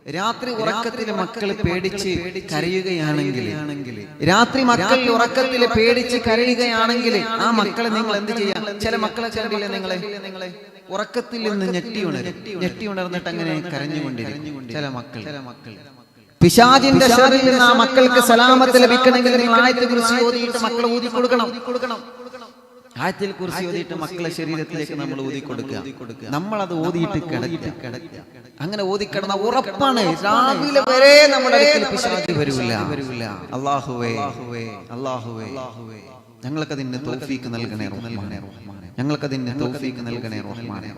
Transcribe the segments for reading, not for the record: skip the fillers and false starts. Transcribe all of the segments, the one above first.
രാത്രി ഉറക്കത്തിൽ മക്കൾ പേടിച്ച് കരയുകയാണെങ്കിൽ, രാത്രി മക്കൾ ഉറക്കത്തിൽ പേടിച്ച് കരയുകയാണെങ്കിൽ ആ മക്കളെ നിങ്ങൾ എന്ത് ചെയ്യാം? ചില മക്കളെ കണ്ടില്ലേ നിങ്ങളെ ഉറക്കത്തിൽ നിന്ന് ഞെട്ടി ഉണർന്നിട്ട് അങ്ങനെ കരഞ്ഞുകൊണ്ടിരിക്കും ചില മക്കൾ. പിശാചിന്റെ ശർറിൽ നിന്ന് ആ മക്കൾക്ക് സലാമത്ത് ലഭിക്കണമെങ്കിൽ നിങ്ങൾ ആയത്തുൽ കുർസി ഓതിയിട്ട് മക്കളെ ഊതി കൊടുക്കണം. ആയത്തുൽ കുർസി ഓതിയിട്ട് മക്കളെ ശരീരത്തിലേക്ക് നമ്മൾ ഊതി കൊടുക്കുക. നമ്മളത് ഓതിയിട്ട് കിടക്കുക. അങ്ങനെ ഓതിക്കിടന്ന ഉറപ്പാണ് രാവിലെ വരെ നമ്മുടെ അടുക്കൽ പിശാച് വരില്ല. അല്ലാഹുവേ അല്ലാഹുവേ ഞങ്ങൾക്കതിന് തൗഫീഖ് നൽകണേ റഹ്മാനേ. ഞങ്ങൾക്കതിന് തൗഫീഖ് നൽകണേ റഹ്മാനേ.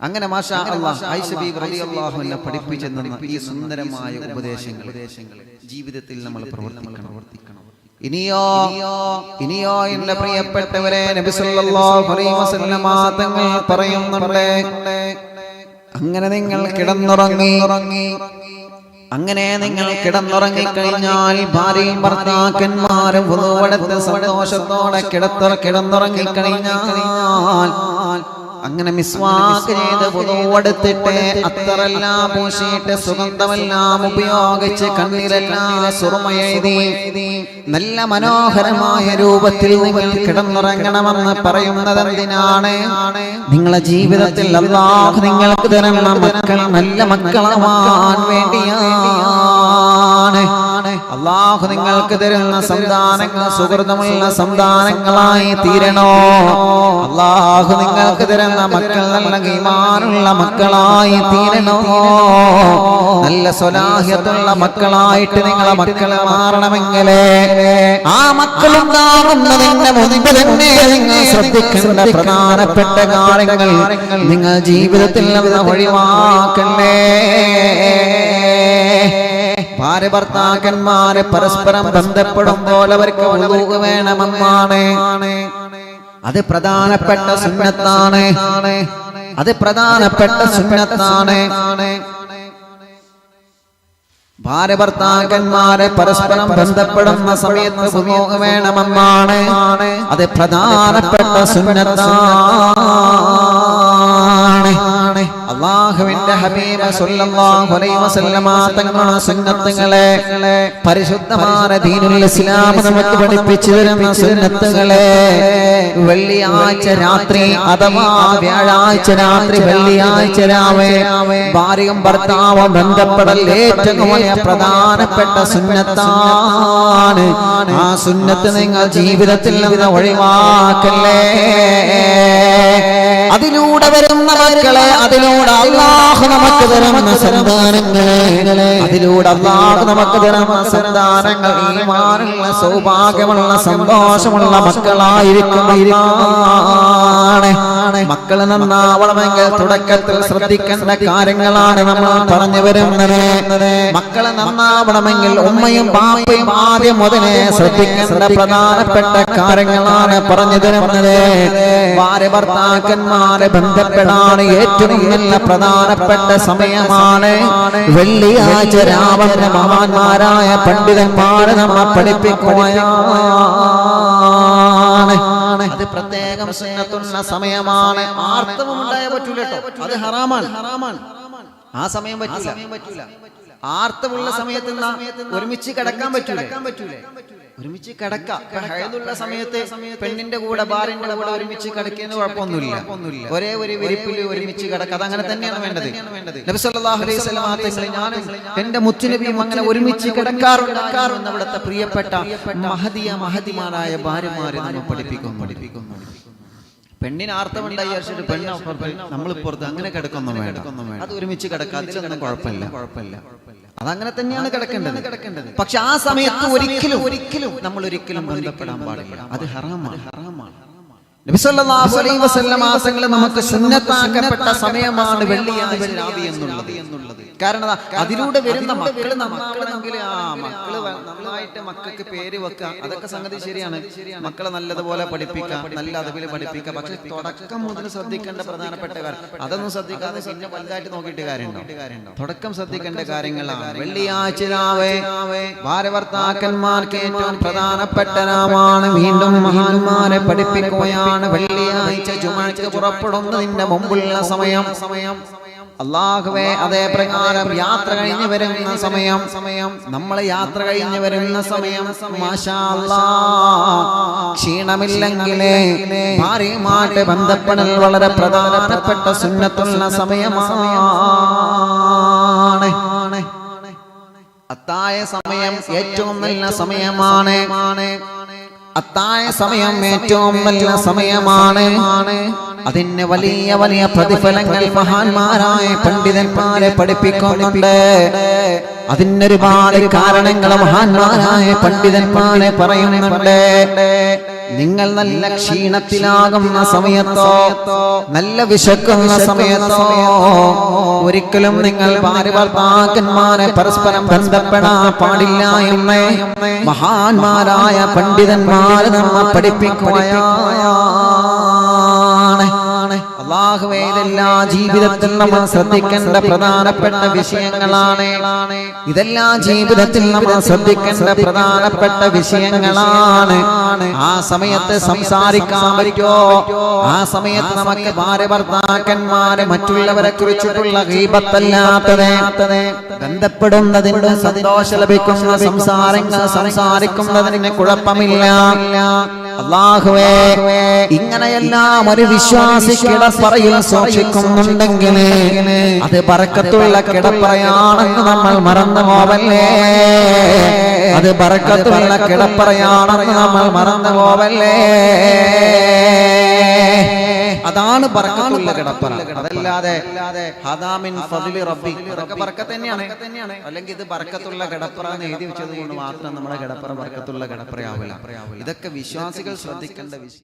അങ്ങനെ മാഷാ അല്ലാഹ് ആയിഷ ബീവി റളിയല്ലാഹു അൻഹ പഠിപ്പിച്ചു തന്ന ഈ സുന്ദരമായ ഉപദേശങ്ങൾ ജീവിതത്തിൽ നമ്മൾ പ്രവർത്തിക്കണം. ഇനിയോ എന്റെ പ്രിയപ്പെട്ടവരെ, നബി സല്ലല്ലാഹു അലൈഹി വസല്ലമ തങ്ങൾ പറയുന്നുണ്ട്, അങ്ങനെ നിങ്ങൾ കിടന്നുറങ്ങിക്കഴിഞ്ഞാൽ ഭാര്യയും ഭർത്താക്കന്മാരും വുളൂവെടുത്ത് സന്തോഷത്തോടെ കിടന്നുറങ്ങിക്കഴിഞ്ഞാൽ അങ്ങനെ മിസ്വാക്ക് ചെയ്ത് വുളൂവെടുത്തിട്ട് അത്തറെല്ലാം പൂശിയിട്ട് സുഗന്ധമെല്ലാം ഉപയോഗിച്ച് കണ്ണിലെല്ലാം സുറുമയെഴുതി നല്ല മനോഹരമായ രൂപത്തിൽ നിങ്ങൾ കിടന്നുറങ്ങണമെന്ന് പറയുന്നത് എന്തിനാണ്? നിങ്ങളെ ജീവിതത്തിൽ അല്ലാഹു നിങ്ങൾക്ക് തരുന്ന മക്കൾ നല്ല മക്കളാവാൻ വേണ്ടിയാണ്. അല്ലാഹു നിങ്ങൾക്ക് തരുന്ന സന്താനങ്ങൾ സുഹൃതമുള്ള സന്താനങ്ങളായി തീരണോ? അല്ലാഹു നിങ്ങൾക്ക് തരുന്ന മക്കൾ നല്ല ഈമാനുള്ള മക്കളായി തീരണോ? നല്ല സ്വലാഹിയത്തുള്ള മക്കളായിട്ട് നിങ്ങളെ മക്കളെ മാറണമെങ്കിൽ ആ മക്കളുണ്ടാകുന്നതിന്റെ മുൻപ് തന്നെ നിങ്ങൾ ശ്രദ്ധിക്കേണ്ട പ്രധാനപ്പെട്ട കാര്യങ്ങൾ നിങ്ങൾ ജീവിതത്തിൽ നിന്ന് ഒഴിവാക്കണ്ടേ. ഭാര്യ ഭർത്താക്കന്മാരെ പരസ്പരം ബന്ധപ്പെടുമ്പോൾ അവർക്ക് ഉളൂഹ് വേണമെന്നാണ്. അത് പ്രധാനപ്പെട്ട സുന്നത്താണ്. ഭാര്യ ഭർത്താക്കന്മാരെ പരസ്പരം ബന്ധപ്പെടുന്ന സമയത്ത് ഉളൂഹ് വേണമെന്നാണ്. അത് പ്രധാനപ്പെട്ട സുന്നത്താണ്. അല്ലാഹുവിന്റെ ഹബീബ് സല്ലല്ലാഹു അലൈഹി വസല്ലമ തങ്ങളുടെ സുന്നത്തുകളെ, പരിശുദ്ധമായ ദീനുൽ ഇസ്ലാം നമുക്ക് പഠിപ്പിച്ചു തരുന്ന സുന്നത്തുകളെ വെള്ളിയാഴ്ച രാത്രി അഥവാ വ്യാഴാഴ്ച രാത്രി വെള്ളിയാഴ്ച രാവിലെ ഭാര്യയും ഭർത്താവും ബന്ധപ്പെടൽ ഏറ്റവും പ്രധാനപ്പെട്ട സുന്നത്താണ്. ആ സുന്നത്ത് നിങ്ങൾ ജീവിതത്തിൽ നിന്ന് ഒഴിവാക്കല്ലേ. അതിലൂടെ വരുന്ന മക്കളെ, അതിലൂടെ അല്ലാഹു നമുക്ക് തരുന്ന സന്താനങ്ങളെ, അതിലൂടെ അല്ലാഹു നമുക്ക് തരുന്ന സന്താനങ്ങൾ ഈമാനുള്ള സൗഭാഗ്യമുള്ള സന്തോഷമുള്ള മക്കളായിരിക്കും. മക്കള് നന്നാവണമെങ്കിൽ തുടക്കത്തിൽ ശ്രദ്ധിക്കേണ്ട കാര്യങ്ങളാണ് നമ്മൾ പറഞ്ഞു വരുന്നത്. മക്കളെ നന്നാവണമെങ്കിൽ ഉമ്മയും ബാപ്പയും ആദ്യം മുതലേ ശ്രദ്ധിക്കേണ്ട പ്രധാനപ്പെട്ട കാര്യങ്ങളാണ് പറഞ്ഞു തരുന്നത്. ഭാര്യ ഭർത്താക്കന്മാരെ ബന്ധപ്പെടാൻ ഏറ്റവും നല്ല പ്രധാനപ്പെട്ട സമയമാണ് വെള്ളിയാഴ്ച രാവിലെ. മഹാന്മാരായ പണ്ഡിതന്മാരെ നമ്മെ പഠിപ്പിക്കുകയാണ്. അത് പ്രത്യേകം സുന്നത്തുള്ള സമയമാണ്. ആർത്തവം ഉണ്ടായാൽ പറ്റൂല കേട്ടോ, അത് ഹറാമാണ്. ആ സമയം പറ്റൂല. ആർത്തവുള്ള സമയത്ത് ഒരുമിച്ച് കിടക്കാൻ പറ്റൂല. ഒരുമിച്ച് കിടക്കാം. ഹൈദുള്ള സമയത്ത് പെണ്ണിന്റെ കൂടെ ഭാര്യന്റെ കൂടെ ഒരുമിച്ച് കിടക്കുന്ന കുഴപ്പമൊന്നുമില്ല. ഒരേ ഒരു വിരിപ്പിൽ ഒരുമിച്ച് കിടക്കാം. അതങ്ങനെ തന്നെയാണ് വേണ്ടത്. നബി സല്ലല്ലാഹു അലൈഹി വസല്ലം തങ്ങൾ ഞാനും എന്റെ മുത്തുനബിയും അങ്ങനെ ഒരുമിച്ച് കിടക്കാറുണ്ട്. അവിടുത്തെ പ്രിയപ്പെട്ട മഹദിമാരായ ഭാര്യമാരെ നമ്മൾ പഠിപ്പിക്കുന്നു. പെണ്ണിന് ആർത്തവുണ്ടായി വിചാരിച്ചിട്ട് പെണ്ണ് നമ്മളിപ്പുറത്ത് അങ്ങനെ കിടക്കൊന്നും വേണ്ട. അത് ഒരുമിച്ച് കിടക്കാം, അതിലൊന്നും കുഴപ്പമില്ല. അതങ്ങനെ തന്നെയാണ് കിടക്കേണ്ടത്. പക്ഷെ ആ സമയത്ത് ഒരിക്കലും നമ്മൾ ബന്ധപ്പെടാൻ പാടില്ല. അത് ഹറാമാണ്. നബി സല്ലല്ലാഹു അലൈഹി വസല്ലം തങ്ങൾ നമുക്ക് സുന്നത്താക്കപ്പെട്ട സമയമാണ് വെള്ളിയാഴ്ച രാവി എന്നുള്ളത്. കാരണം അതിലൂടെ വരുന്ന മക്കള് മക്കളെങ്കിൽ മക്കള് നന്നായിട്ട് മക്കൾക്ക് പേര് വെക്കുക, അതൊക്കെ സംഗതി ശരിയാണ്. മക്കളെ നല്ലതുപോലെ പഠിപ്പിക്കുക, നല്ല അതവിൽ പഠിപ്പിക്കുക. പക്ഷെ തുടക്കം മുതൽ ശ്രദ്ധിക്കേണ്ട പ്രധാനപ്പെട്ട കാര്യം അതൊന്നും ശ്രദ്ധിക്കാതെ പിന്നെ വലുതായിട്ട് നോക്കിയിട്ട് കാര്യമുണ്ടോ? തുടക്കം ശ്രദ്ധിക്കേണ്ട കാര്യങ്ങളാണ്. വെള്ളിയാഴ്ച രാവേ ഭാര്യ ഭർത്താക്കന്മാർക്ക് ഏറ്റവും പ്രധാനപ്പെട്ട നാമാണ്. വീണ്ടും മഹാന്മാരെ പഠിപ്പിക്കുകയാണ്. വെള്ളിയാഴ്ച ജുമുഅക്ക് പുറപ്പെടുന്നതിന്റെ മുമ്പുള്ള സമയം അല്ലാഹുവേ അതേ പ്രകാരം യാത്ര കഴിഞ്ഞു വരുന്ന സമയം നമ്മൾ യാത്ര കഴിഞ്ഞു വരുന്ന സമയം മാഷാ അല്ലാഹ് ക്ഷീണമില്ലെങ്കിലേ ഭാര്യയുമായിട്ട് ബന്ധപ്പെടൽ വളരെ പ്രധാനപ്പെട്ട സുന്നത്തുള്ള സമയമാണ്. അത്തായ സമയം ഏറ്റവും നല്ല സമയമാണ്. അത്തായ സമയം ഏറ്റവും നല്ല സമയമാണ്. അതിന് വലിയ വലിയ പ്രതിഫലങ്ങൾ മഹാന്മാരായ പണ്ഡിതന്മാരെ പഠിപ്പിക്കുന്നുണ്ട്. അതിനൊരുപാട് കാരണങ്ങൾ മഹാന്മാരായ പണ്ഡിതന്മാരെ പറയുന്നുണ്ട്. നിങ്ങൾ നല്ല ക്ഷീണത്തിലാകുന്ന സമയത്തോ നല്ല വിശക്കുന്ന സമയത്തോ ഒരിക്കലും നിങ്ങൾ ഭാര്യ ഭർത്താക്കന്മാരെ പരസ്പരം ബന്ധപ്പെടാൻ പാടില്ല എന്ന് മഹാന്മാരായ പണ്ഡിതന്മാർ നമ്മെ പഠിപ്പിക്കുകയാണ്. അല്ലാഹുവേ ഇതെല്ലാ ജീവിതത്തിൽ നമ്മൾ ശ്രദ്ധിക്കേണ്ട പ്രധാനപ്പെട്ട വിഷയങ്ങളാണ്. ഇതെല്ലാം ജീവിതത്തിൽ നമ്മൾ ശ്രദ്ധിക്കേണ്ട പ്രധാനപ്പെട്ട വിഷയങ്ങളാണ്. ആ സമയത്ത് സംസാരിക്കാൻ പറ്റുമോ? ആ സമയത്ത് നമുക്ക് ഭാര്യ ഭർത്താക്കന്മാരെ മറ്റുള്ളവരെ കുറിച്ചിട്ടുള്ള ഗീബത്തല്ലാത്തത് ബന്ധപ്പെടുന്നതിന് സന്തോഷം ലഭിക്കുന്ന സംസാരങ്ങൾ സംസാരിക്കുന്നതിന് കുഴപ്പമില്ല. അല്ലാഹുവേ ഇങ്ങനെയെല്ലാം ഒരു വിശ്വാസി കിടപ്പറയിൽ സൂക്ഷിക്കുന്നുണ്ടെങ്കിൽ അത് ബറക്കത്തുള്ള കിടപ്പറയാണെന്ന് നമ്മൾ മറന്നു പോവല്ലേ. അത് ബറക്കത്തുള്ള കിടപ്പറയാണെന്ന് നമ്മൾ മറന്നു പോവല്ലേ. അതാണ് ബറക്കത്തുള്ള കിടപ്പറ. അതല്ലാതെ ഹദാമിൻ ഫദ്ലി റബ്ബി അതൊക്കെ ബറക്കത്ത് തന്നെയാണ്. അല്ലെങ്കിൽ ഇത് ബറക്കത്തുള്ള കിടപ്പറ എന്ന് എഴുതി വെച്ചത് കൊണ്ട് മാത്രം നമ്മുടെ കിടപ്പറ ബറക്കത്തുള്ള കിടപ്പറയാവില്ല. ഇതൊക്കെ വിശ്വാസികൾ ശ്രദ്ധിക്കേണ്ട വിഷയം.